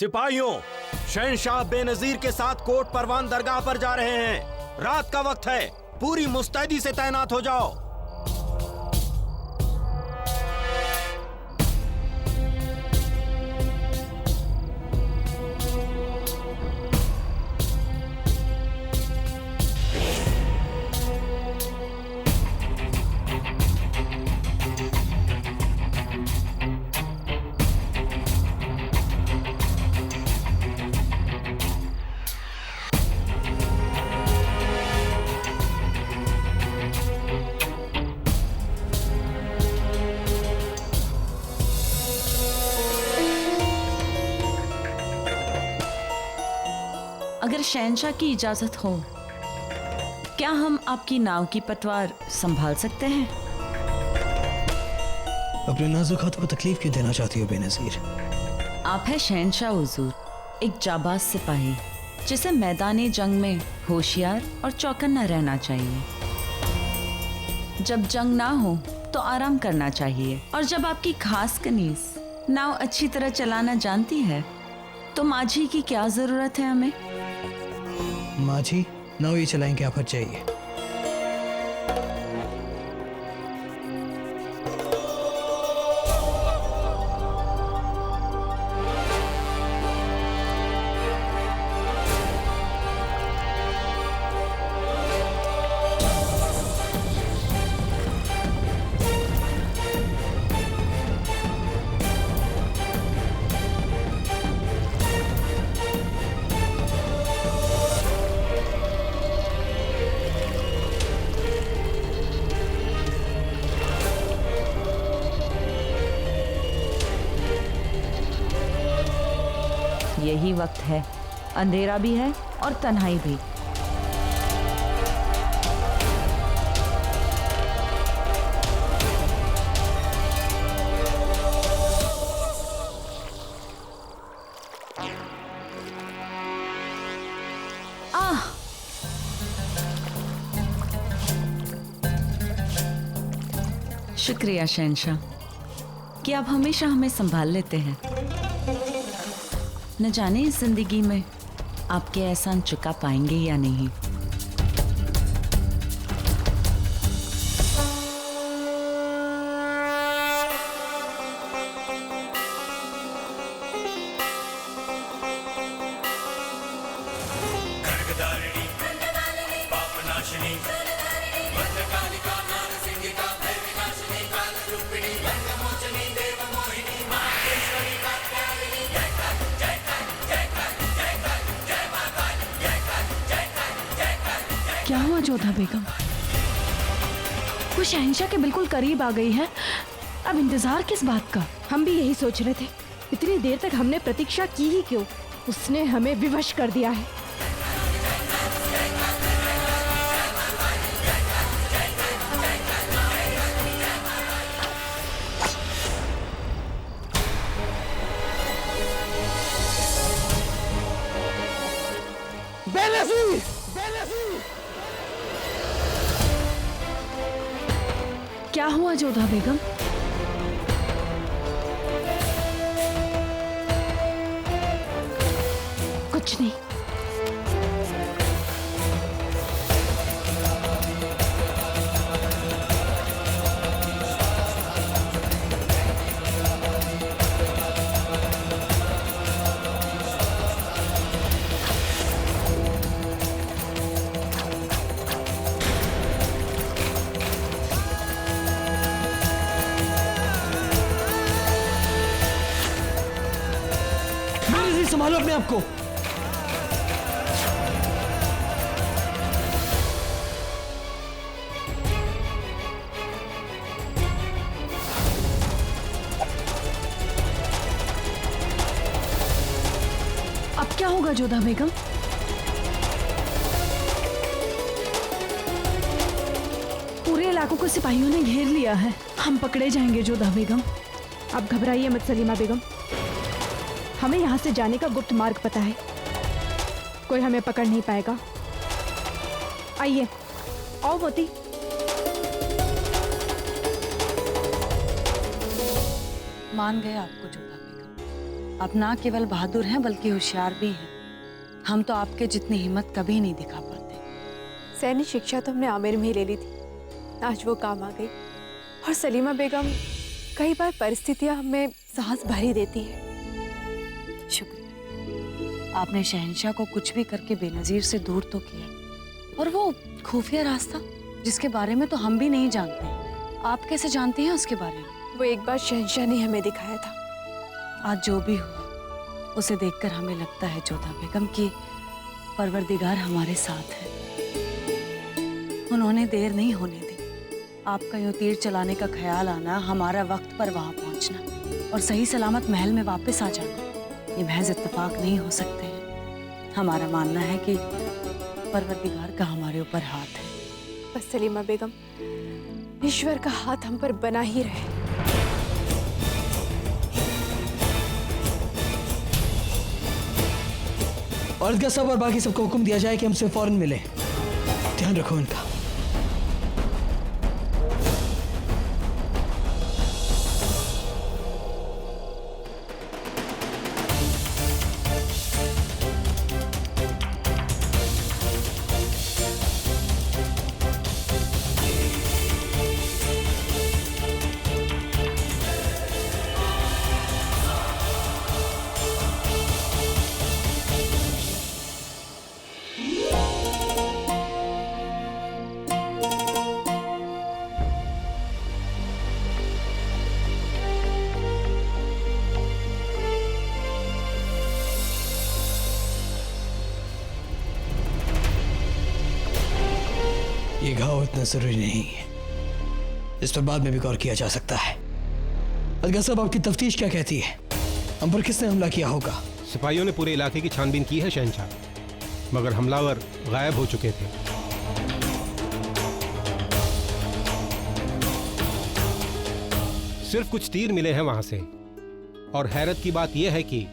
सिपाहियों, शहंशाह बेनजीर के साथ कोट परवान दरगाह पर जा रहे हैं। रात का वक्त है, पूरी मुस्तैदी से तैनात हो जाओ। अगर शहंशाह की इजाजत हो, क्या हम आपकी नाव की पतवार संभाल सकते हैं? अपने नाजुक हाथों को तकलीफ क्यों देना चाहती हो बेनजीर? आप है शहंशाह हुजूर, एक जाबाज सिपाही जिसे मैदानी जंग में होशियार और चौकन्ना रहना चाहिए। जब जंग ना हो तो आराम करना चाहिए, और जब आपकी खास कनीज नाव अच्छी तरह चलाना जानती है तो माझी की क्या जरूरत है हमें? माझी नाव ही चलाएंगे, आप हट जाइए। यही वक्त है, अंधेरा भी है और तन्हाई भी। शुक्रिया शहंशाह कि आप हमेशा हमें संभाल लेते हैं। न जाने इस जिंदगी में आपके एहसान चुका पाएंगे या नहीं। क्या हुआ जोधा बेगम? वो शहंशाह के बिल्कुल करीब आ गई है। अब इंतजार किस बात का? हम भी यही सोच रहे थे, इतनी देर तक हमने प्रतीक्षा की ही क्यों? उसने हमें विवश कर दिया है। बेनजीर! क्या हुआ जोधा बेगम? कुछ नहीं। संभालो अपने आप को। अब क्या होगा जोधा बेगम? पूरे इलाकों को सिपाहियों ने घेर लिया है। हम पकड़े जाएंगे जोधा बेगम। आप घबराइए मत सलीमा बेगम, हमें यहाँ से जाने का गुप्त मार्ग पता है। कोई हमें पकड़ नहीं पाएगा। आइए, आओ मोती। मान गए आपको जोधा बेगम। आप ना केवल बहादुर हैं बल्कि होशियार भी हैं। हम तो आपके जितनी हिम्मत कभी नहीं दिखा पाते। सैनिक शिक्षा तो हमने आमिर में ही ले ली थी, आज वो काम आ गई। और सलीमा बेगम, कई बार परिस्थितियां हमें साहस भर ही देती है। शुक्रिया, आपने शहंशाह को कुछ भी करके बेनजीर से दूर तो किया। और वो खुफिया रास्ता जिसके बारे में तो हम भी नहीं जानते, आप कैसे जानते हैं उसके बारे में? वो एक बार शहंशाह ने हमें दिखाया था। आज जो भी हो उसे देखकर हमें लगता है जोधा बेगम कि परवरदिगार हमारे साथ है। उन्होंने देर नहीं होने दी। आपका यूं तीर चलाने का ख्याल आना, हमारा वक्त पर वहां पहुंचना और सही सलामत महल में वापस आ जाना, ये महज इत्तेफाक नहीं हो सकते हैं। हमारा मानना है कि परवरदिगार का हमारे ऊपर हाथ है। बस सलीमा बेगम, ईश्वर का हाथ हम पर बना ही रहे। और इसका सब और बाकी सबको हुक्म दिया जाए कि हमसे फौरन मिले। ध्यान रखो इनका। ये घाव इतना जरूरी नहीं है, इस पर बाद में भी गौर किया जा सकता है। अलगा साहब, आपकी तफ्तीश क्या कहती है? हम पर किसने हमला किया होगा? सिपाहियों ने पूरे इलाके की छानबीन की है शहंशाह, मगर हमलावर गायब हो चुके थे। सिर्फ कुछ तीर मिले हैं वहां से, और हैरत की बात यह है कि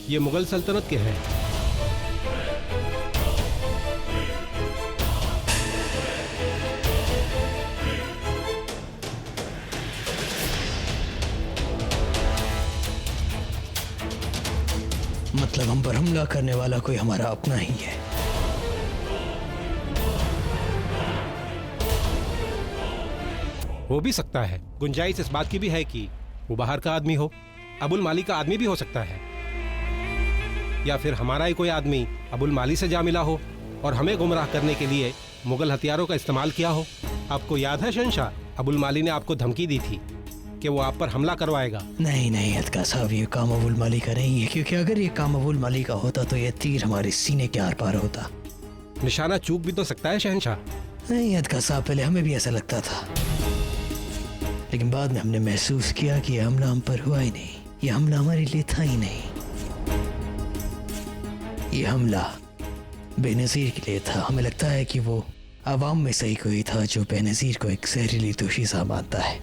ये मुगल सल्तनत के हैं। मतलब हम पर हमला करने वाला कोई हमारा अपना ही है। हो भी सकता है, गुंजाइश इस बात की भी है कि वो बाहर का आदमी हो, अबुल माली का आदमी भी हो सकता है, या फिर हमारा ही कोई आदमी अबुल माली से जा मिला हो और हमें गुमराह करने के लिए मुगल हथियारों का इस्तेमाल किया हो। आपको याद है शहंशाह, अबुल माली ने आपको धमकी दी थी कि वो आप पर हमला करवाएगा। नहीं नहीं अदका साहब, ये काम अबुल माली का नहीं है, क्योंकि अगर ये काम अबुल माली का होता तो ये तीर हमारे सीने के आर पार होता। निशाना चूक भी तो सकता है शहंशाह। नहीं अदका साहब, पहले हमें भी ऐसा लगता था, लेकिन बाद में हमने महसूस किया कि ये हमला हम पर हुआ ही नहीं, ये हमला हमारे लिए था ही नहीं। ये हमला बेनजीर के लिए था। हमें लगता है कि वो आवाम में सही कोई था जो बेनजीर को एक जहरीली दोषी सा मानता है।